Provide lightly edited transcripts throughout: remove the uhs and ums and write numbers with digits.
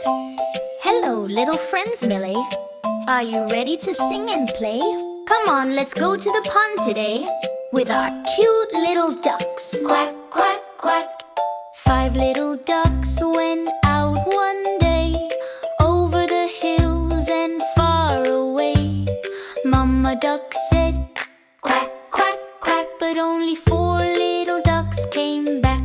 Hello, little friends, Millie. Are you ready to sing and play? Come on, let's go to the pond today with our cute little ducks. Quack, quack, quack. 5 little ducks went out one day over the hills and far away. Mama duck said, quack, quack, quack, but only 4 little ducks came back.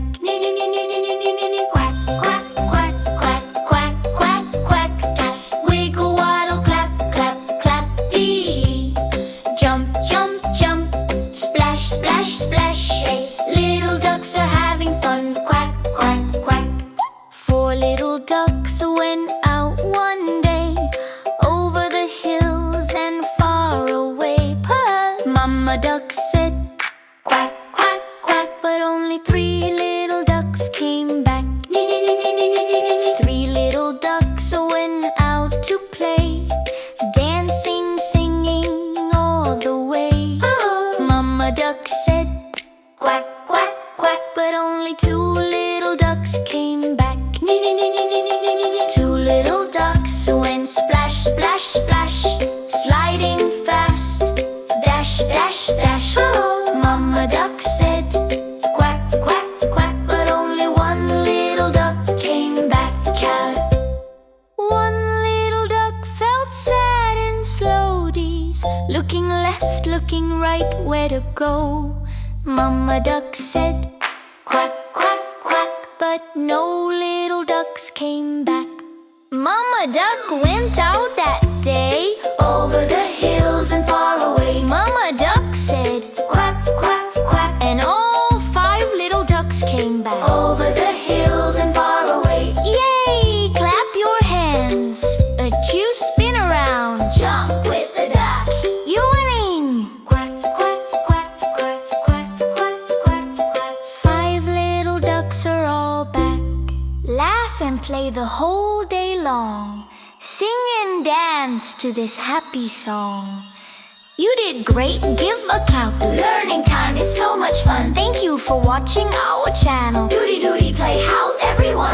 Quack, quack, quack, quack, quack, quack, quack, quack. Wiggle, waddle, clap, clap, clap, dee. Jump, jump, jump, splash, splash, splash. Hey, little ducks are having fun. Quack, quack, quack. 4 little ducks went out one day over the hills and far away. Mama duck said, quack, quack, quack, but only 3 little ducks came back. 3 little ducks went out to play, dancing, singing all the way. Mama duck said, quack, quack, quack, but only 2 little ducks came back. 2 little ducks went splash, splash, splash, sliding fast, dash, dash, dash. Mama duck said, quack, quack, quack, but only 1 little duck came back. 1 little duck felt sad and slowed, looking left, looking right, where to go. Mama duck said, quack, quack, quack, but no little ducks came back. Mama duck went out that day over the hills and far away. Mama duck said, quack, quack, quack, and all 5 little ducks came back over the hills and far away. Yay! Clap your hands. You spin around. Jump with the duck. You're winning. Quack, quack, quack, quack, quack, quack, quack, quack. 5 little ducks are all back. Laugh and play the whole day long. Sing and dance to this happy song. You did great, give a clap. Learning time is so much fun. Thank you for watching our channel. Doody Doody Playhouse, everyone.